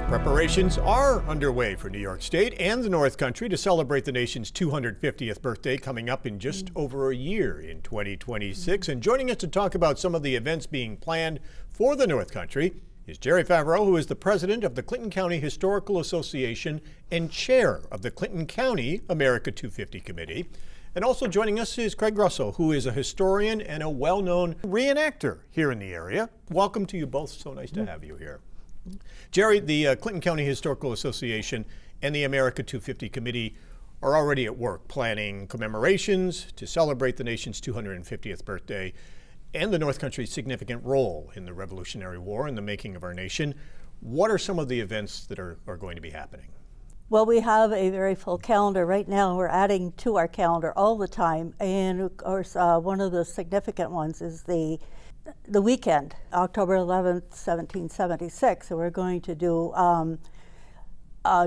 Preparations are underway for New York State and the North Country to celebrate the nation's 250th birthday coming up in just over a year in 2026. And joining us to talk about some of the events being planned for the North Country is Jerry Favreau, who is the president of the Clinton County Historical Association and chair of the Clinton County America 250 Committee. And also joining us is Craig Russell, who is a historian and a well-known reenactor here in the area. Welcome to you both. So nice to have you here. Jerry, the Clinton County Historical Association and the America 250 Committee are already at work planning commemorations to celebrate the nation's 250th birthday and the North Country's significant role in the Revolutionary War and the making of our nation. What are some of the events that are going to be happening? Well, we have a very full calendar. Right now, we're adding to our calendar all the time. And of course, one of the significant ones is the weekend, October 11th, 1776. So we're going to do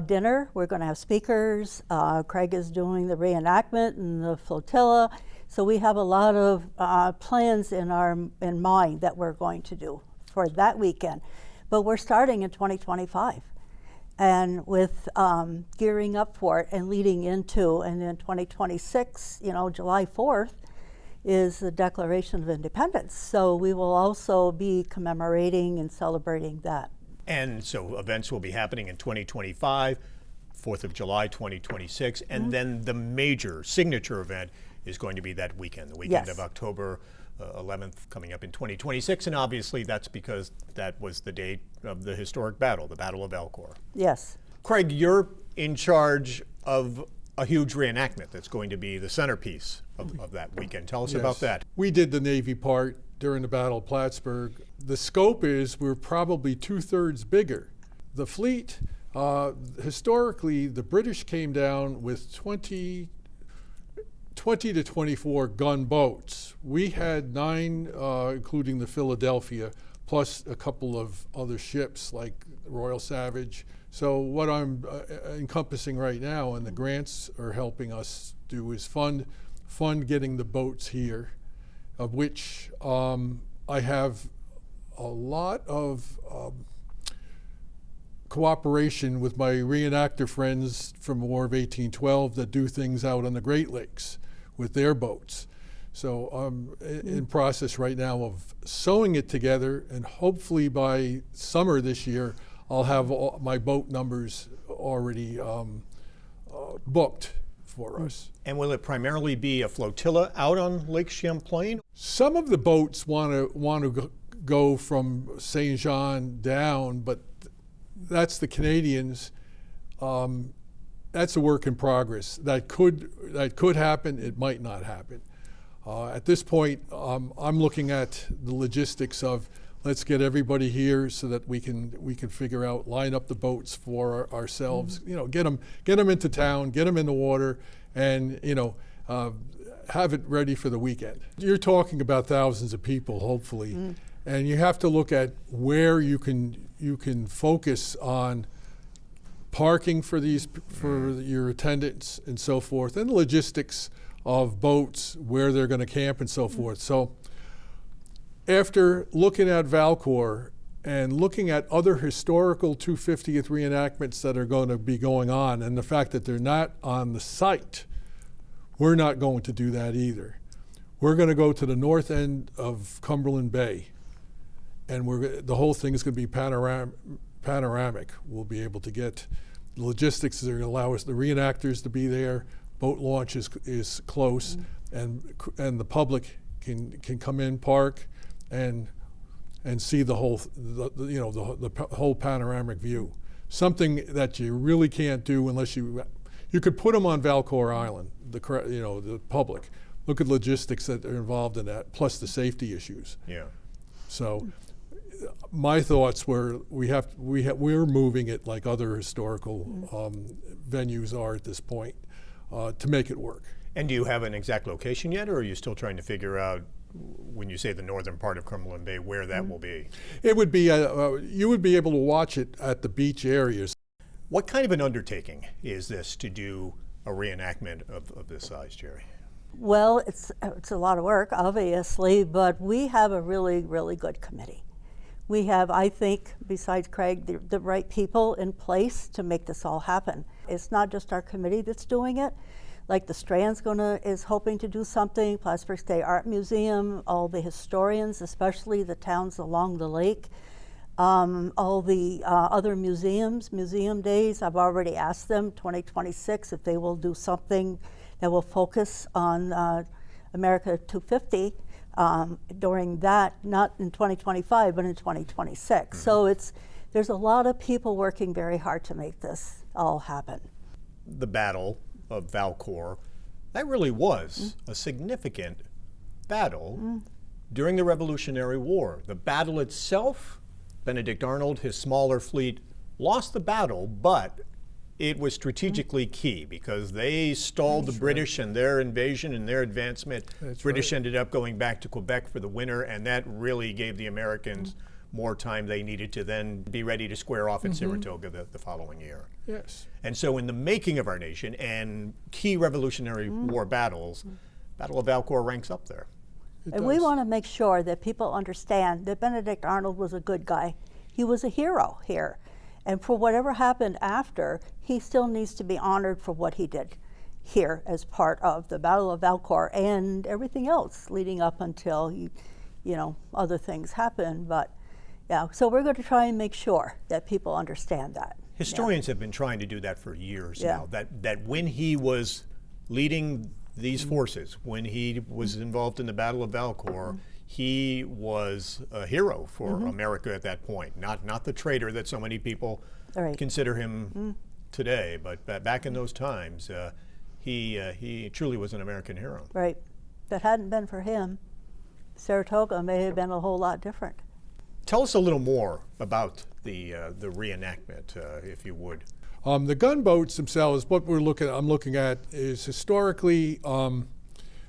dinner. We're going to have speakers. Craig is doing the reenactment and the flotilla. So we have a lot of plans in mind that we're going to do for that weekend. But we're starting in 2025. And with gearing up for it and leading into, and then 2026, July 4th, is the Declaration of Independence. So we will also be commemorating and celebrating that. And so events will be happening in 2025, 4th of July 2026, and then the major signature event is going to be that weekend, the weekend of October 11th coming up in 2026. And obviously that's because that was the date of the historic battle, the Battle of Valcour. Yes. Craig, you're in charge of a huge reenactment that's going to be the centerpiece of that weekend. Tell us about that. We did the Navy part during the Battle of Plattsburgh. The scope is we're probably 2/3 bigger. The fleet, historically, the British came down with 20 to 24 gunboats. We had 9, including the Philadelphia, plus a couple of other ships like Royal Savage. So what I'm encompassing right now, and the grants are helping us do, is fund getting the boats here, of which I have a lot of cooperation with my reenactor friends from the War of 1812 that do things out on the Great Lakes with their boats. So I'm in process right now of sewing it together, and hopefully by summer this year I'll have all my boat numbers already booked for us. And will it primarily be a flotilla out on Lake Champlain? Some of the boats want to go from Saint Jean down, but that's the Canadians. That's a work in progress. That could happen. It might not happen. At this point, I'm looking at the logistics of let's get everybody here so that we can figure out, line up the boats for ourselves. Get them into town, get them in the water, and have it ready for the weekend. You're talking about thousands of people, hopefully, and you have to look at where you can focus on parking for your attendants and so forth, and the logistics of boats, where they're going to camp and so forth. So after looking at Valcour and looking at other historical 250th reenactments that are going to be going on, and the fact that they're not on the site, we're not going to do that either. We're going to go to the north end of Cumberland Bay, and the whole thing is going to be panoramic. We'll be able to get the logistics that are going to allow us, the reenactors, to be there. Boat launch is close, and the public can come in, park, and see the whole panoramic view. Something that you really can't do unless you could put them on Valcour Island. The public. Look at logistics that are involved in that, plus the safety issues. Yeah. So my thoughts were we're moving it like other historical venues are at this point to make it work. And do you have an exact location yet, or are you still trying to figure out, when you say the northern part of Cumberland Bay, where that will be? It would be, you would be able to watch it at the beach areas. What kind of an undertaking is this to do a reenactment of this size, Jerry? Well, it's a lot of work, obviously, but we have a really, really good committee. We have, I think, besides Craig, the right people in place to make this all happen. It's not just our committee that's doing it. Like the Strand's is hoping to do something, Plattsburgh State Art Museum, all the historians, especially the towns along the lake, all the other museum days, I've already asked them, 2026, if they will do something that will focus on America 250 during that, not in 2025, but in 2026. So there's a lot of people working very hard to make this all happen. The Battle of Valcour, that really was a significant battle during the Revolutionary War. The battle itself, Benedict Arnold, his smaller fleet, lost the battle, but it was strategically key because they stalled the British and their invasion and their advancement. British ended up going back to Quebec for the winter, and that really gave the Americans more time they needed to then be ready to square off at Saratoga the following year. Yes. And so in the making of our nation and key Revolutionary War battles, Battle of Valcour ranks up there. And we want to make sure that people understand that Benedict Arnold was a good guy. He was a hero here. And for whatever happened after, he still needs to be honored for what he did here as part of the Battle of Valcour and everything else leading up until other things happened. But yeah, so we're going to try and make sure that people understand that. Historians have been trying to do that for years now, that when he was leading these forces, when he was involved in the Battle of Valcour, he was a hero for America at that point, not the traitor that so many people consider him today, but back in those times, he truly was an American hero. Right. If it hadn't been for him, Saratoga may have been a whole lot different. Tell us a little more about the reenactment, if you would. The gunboats themselves, what I'm looking at is historically,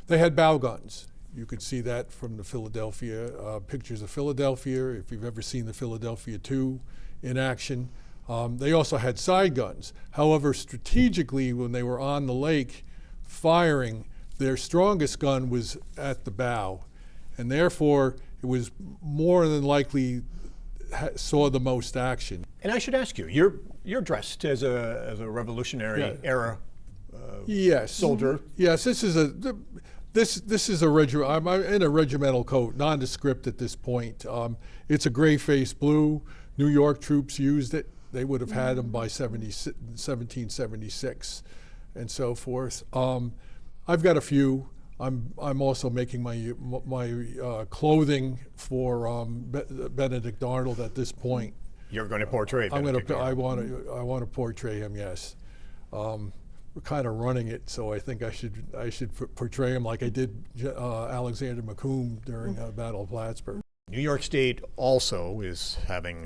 they had bow guns. You could see that from the Philadelphia, pictures of Philadelphia, if you've ever seen the Philadelphia II in action. They also had side guns. However, strategically, when they were on the lake firing, their strongest gun was at the bow. And therefore, it was more than likely saw the most action. And I should ask you, you're dressed as a Revolutionary era soldier. Yes, this is a I'm in a regimental coat, nondescript at this point. It's a gray-faced blue. New York troops used it. They would have had them by 1776 and so forth. I've got a few. I'm also making my clothing for Benedict Arnold at this point. You're going to portray Benedict Arnold. I want to portray him. Yes. We're kind of running it, so I think I should portray him like I did Alexander McComb during Battle of Plattsburgh. New York State also is having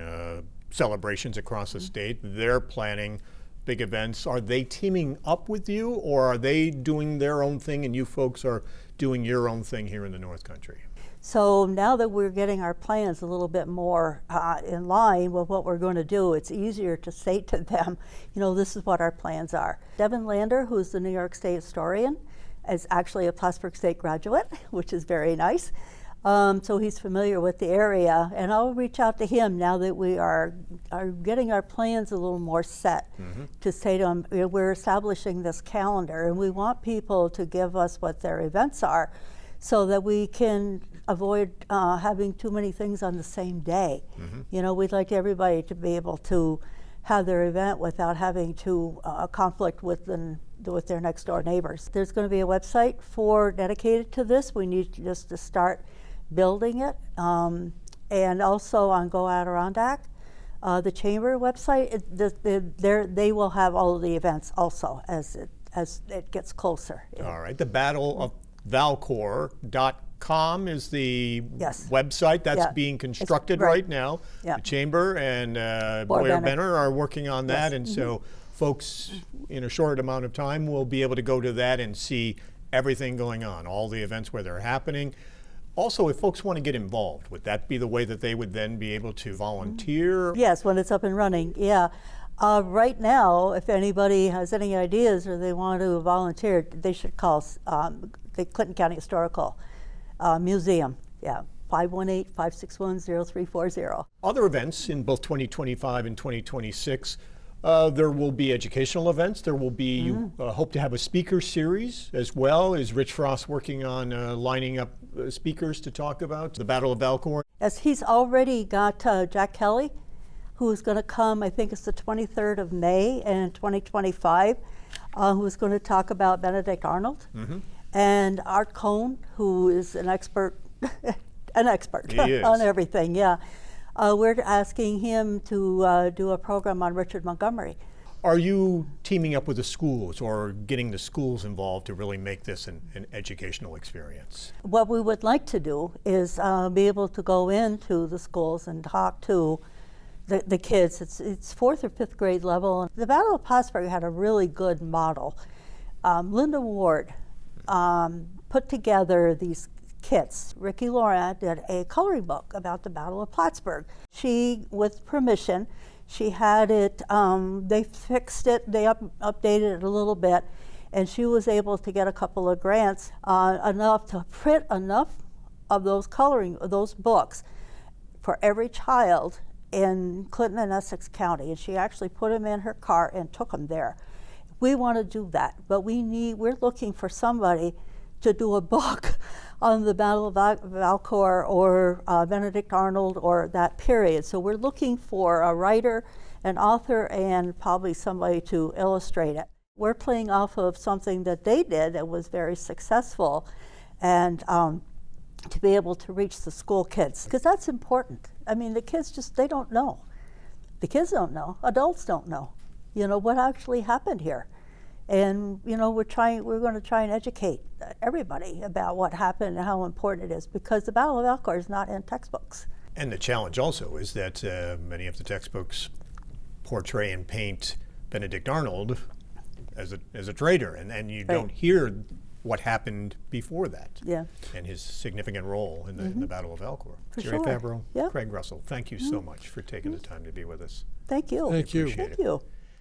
celebrations across the state. They're planning big events. Are they teaming up with you, or are they doing their own thing and you folks are doing your own thing here in the North Country? So now that we're getting our plans a little bit more in line with what we're going to do, it's easier to say to them, this is what our plans are. Devin Lander, who's the New York State historian, is actually a Plattsburgh State graduate, which is very nice. So he's familiar with the area, and I'll reach out to him now that we are getting our plans a little more set to say to him, we're establishing this calendar, and we want people to give us what their events are so that we can avoid having too many things on the same day. We'd like everybody to be able to have their event without having to conflict with their next door neighbors. There's going to be a website dedicated to this. We need just to start building it, and also on Go Adirondack, the chamber website. They will have all of the events also as it gets closer. All right, the Battle of Valcour.com is the website that's being constructed right now. The chamber and Boyer Benner are working on that, and so folks in a short amount of time will be able to go to that and see everything going on, all the events where they're happening. Also, if folks want to get involved, would that be the way that they would then be able to volunteer? Yes, when it's up and running, right now, if anybody has any ideas or they want to volunteer, they should call the Clinton County Historical Museum. 518-561-0340. Other events in both 2025 and 2026. There will be educational events. There will be, you hope to have a speaker series as well. Is Rich Frost working on lining up speakers to talk about the Battle of Valcour? As he's already got Jack Kelly, who's going to come, I think it's the 23rd of May in 2025, who's going to talk about Benedict Arnold. And Art Cohn, who is an expert, He is. on everything, yeah. We're asking him to do a program on Richard Montgomery. Are you teaming up with the schools or getting the schools involved to really make this an educational experience? What we would like to do is be able to go into the schools and talk to the kids. It's 4th or 5th grade level. The Battle of Plattsburgh had a really good model. Linda Ward put together these kits. Ricky Laurent did a coloring book about the Battle of Plattsburgh. She, with permission, she had it, they fixed it, they updated it a little bit, and she was able to get a couple of grants, enough to print enough of those books for every child in Clinton and Essex County, and she actually put them in her car and took them there. We want to do that, but we're looking for somebody to do a book on the Battle of Valcour or Benedict Arnold or that period. So we're looking for a writer, an author, and probably somebody to illustrate it. We're playing off of something that they did that was very successful, and to be able to reach the school kids, because that's important. I mean, the kids they don't know. The kids don't know, adults don't know, what actually happened here. And we're going to try and educate everybody about what happened and how important it is, because the Battle of Valcour is not in textbooks. And the challenge also is that many of the textbooks portray and paint Benedict Arnold as a traitor, and you don't hear what happened before that, and his significant role in the Battle of Valcour. Jerry Favreau, Craig Russell, thank you so much for taking the time to be with us. Thank you. Thank you. Thank you.